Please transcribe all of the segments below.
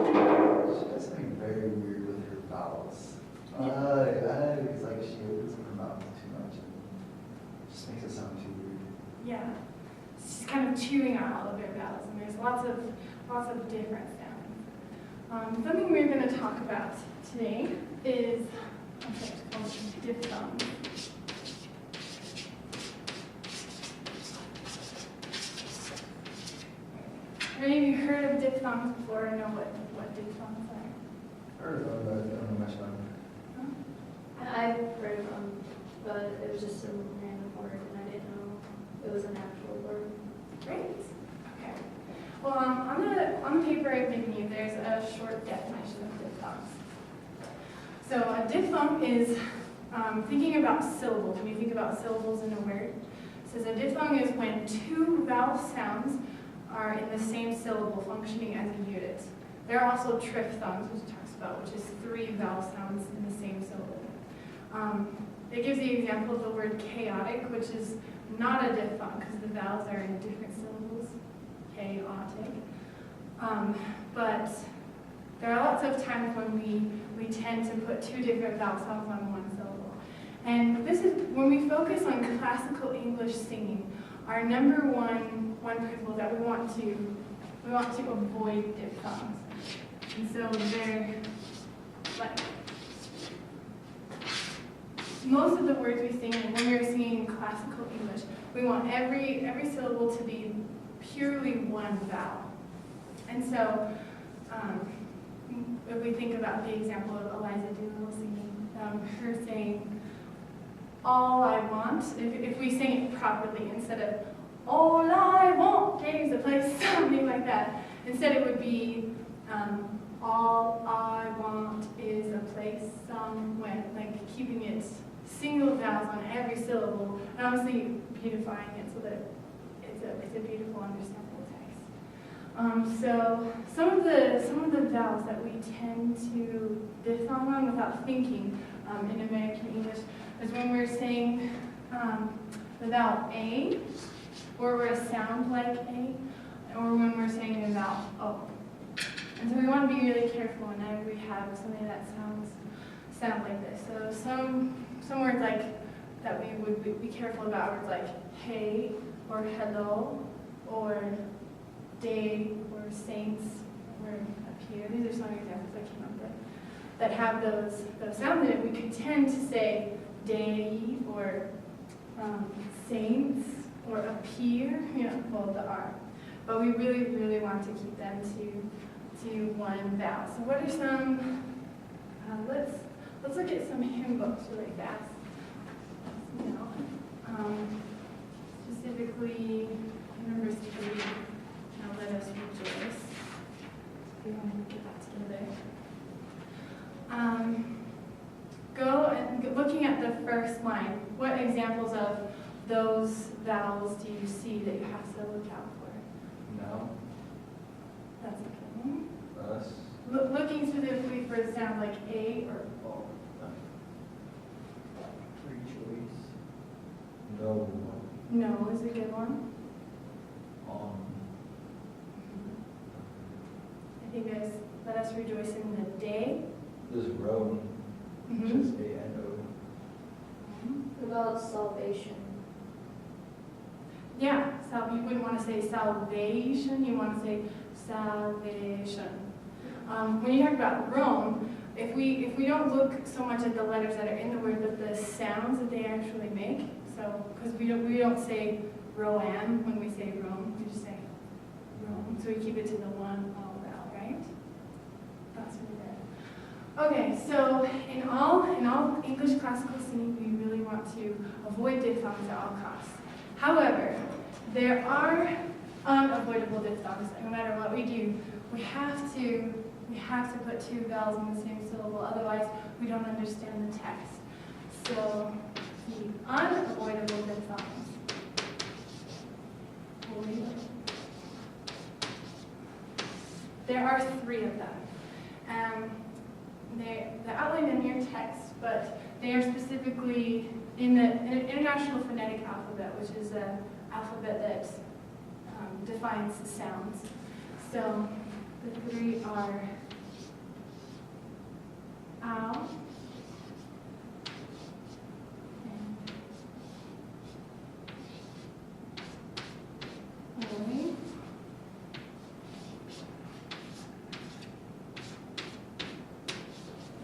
She does something very weird with her vowels. It's like she opens her mouth too much and just makes it sound too weird. Yeah. She's kind of chewing on all of her vowels, and there's lots of different sounds. Something we're going to talk about today is called diphthongs. Have any of you heard of diphthongs before or know what diphthongs are? Heard of it, I don't know much about it. I've heard of them, but it was just some random word, and I didn't know it was an actual word. Great. Okay. Well, on the paper I've given you, there's a short definition of diphthongs. So a diphthong is thinking about syllables. When you think about syllables in a word, it says a diphthong is when two vowel sounds are in the same syllable, functioning as a unit. There are also triphthongs, which it talks about, which is three vowel sounds in the same syllable. It gives the example of the word chaotic, which is not a diphthong because the vowels are in different syllables, chaotic. But there are lots of times when we tend to put two different vowel sounds on one syllable. And this is when we focus on classical English singing, our number one principle that we want to avoid diphthongs. And so they're like most of the words we sing, when we're singing classical English, we want every syllable to be purely one vowel. And so, if we think about the example of Eliza Doolittle singing, her saying, "All I want," if we sing it properly, instead of "All I want is a place," something like that. Instead, it would be "All I want is a place somewhere," like keeping it single vowels on every syllable, and obviously beautifying it so that it's a beautiful, understandable text. So some of the vowels that we tend to diphthong on without thinking in American English is when we're saying the vowel A, or where a sound like A, or when we're saying the vowel O. And so we want to be really careful whenever we have something that sound like this. So some words like that we would be careful about, words like hey, or hello, or day, or saints, or appear. These are some examples I came up with that have those sounds in it. We could tend to say day, or saints, or appear, well, the R. But we really, really want to keep them to one vowel. So what are some, let's look at some hymn books really fast. Specifically, number 3, Now Let Us Rejoice. We want to get that together. Looking at the first line, what examples of those vowels do you see that you have to look out for? No. That's okay. Us. Looking specifically for a sound like A or O. Rejoice. No. No is a good one. I think there's Let Us Rejoice in the Day. There's row. Just A and O. What about salvation? Yeah, you wouldn't want to say salvation, you want to say salvation. When you talk about Rome, if we don't look so much at the letters that are in the word, but the sounds that they actually make, so because we don't say Roam when we say Rome, we just say Rome. So we keep it to the one vowel, right? That's really good. Okay, so in all English classical singing, we really want to avoid diphthongs at all costs. However, there are unavoidable diphthongs, and no matter what we do, we have to put two vowels in the same syllable, otherwise we don't understand the text. So the unavoidable diphthongs. There are 3 of them. They're outlined in your text, but they are specifically in the International Phonetic Alphabet, which is an alphabet that defines sounds. So the 3 are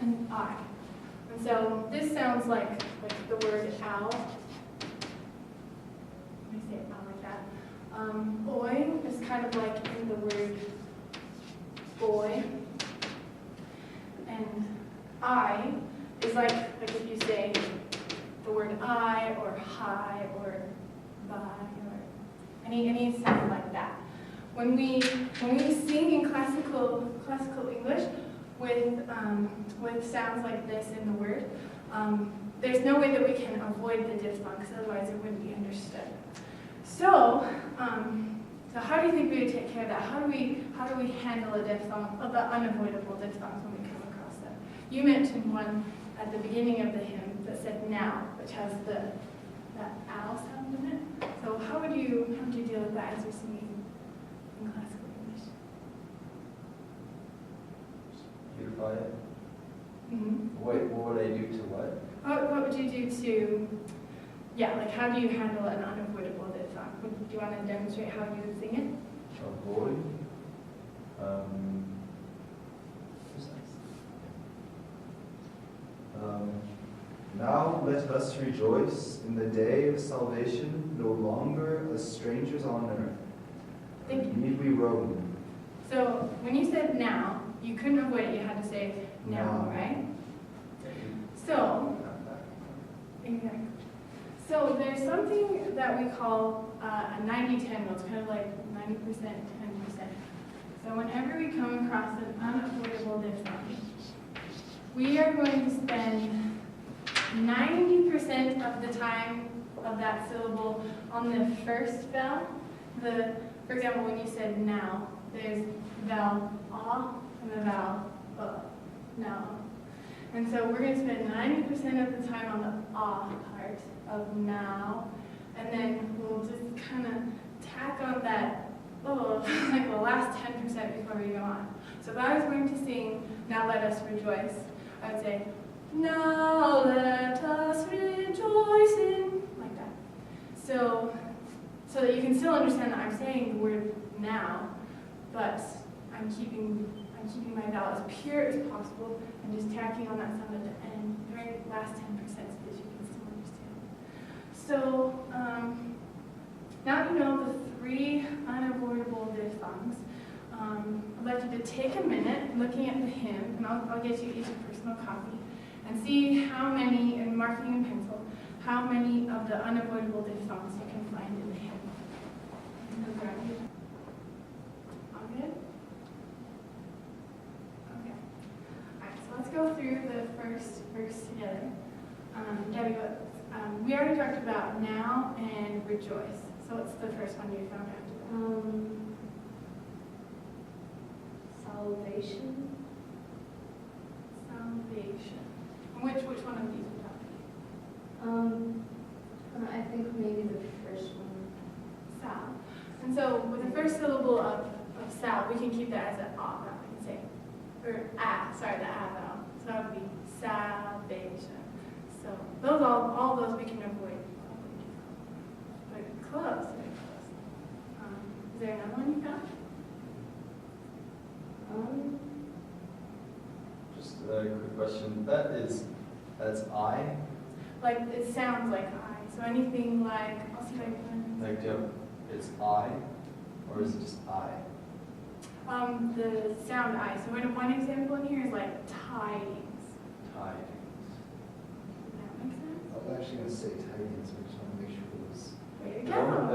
and I. And so this sounds like the word owl. Let me say it out like that. Oi is kind of like in the word boy. And I is like if you say the word I or hi or bye or any sound like that. When we sing in classical English with sounds like this in the word, there's no way that we can avoid the diphthong, because otherwise it wouldn't be understood. So how do you think we would take care of that? How do we handle a diphthong, the unavoidable diphthongs when we come across them? You mentioned one at the beginning of the hymn that said now, which has that ow sound in it. So how would you deal with that as you're singing in classical English? Beautify it. Mm-hmm. What would I do to what? What would you do to, like how do you handle an unavoidable diphthong? Do you want to demonstrate how you would sing it? Avoid. Now let us rejoice in the day of salvation, no longer as strangers on earth. Thank you. Need we roam? So when you said now, you couldn't avoid it. You had to say now, right? So, exactly. So there's something that we call a 90-10 rule. It's kind of like 90%, 10%. So whenever we come across an unavoidable diphthong, we are going to spend 90% of the time of that syllable on the first vowel. For example, when you said now, there's vowel ah and the vowel now. And so we're going to spend 90% of the time on the ah part of now, and then we'll just kind of tack on that like the last 10% before we go on. So if I was going to sing Now Let Us Rejoice, I would say, now let us rejoice in, like that. So that you can still understand that I'm saying the word now, but I'm keeping my vowel as pure as possible and just tacking on that sound at the end, the very last 10%, so that you can still understand. So now you know the 3 unavoidable diphthongs. I'd like you to take a minute looking at the hymn, and I'll get you each a personal copy, and see how many, and marking in pencil, how many of the unavoidable diphthongs you can find in the hymn. Okay. All good? Okay. All right, so let's go through the first verse together. Debbie, we already talked about now and rejoice. So what's the first one you found after that? Salvation. Salvation. And which one of these are talking? I think maybe the first one. Sal. And so with the first syllable of sal, we can keep that as an ah vowel. We can say, or the ah vowel. So that would be salvation. So those all those we can avoid. But close, very close. Is there another one you found? Just a quick question. That's I? Like, it sounds like I. So anything like, I'll see if I can. Like, it's I? Or is it just I? The sound I. So one example in here is like tidings. Tidings. Does that make sense? I was actually going to say tidings, but I just want to make sure it was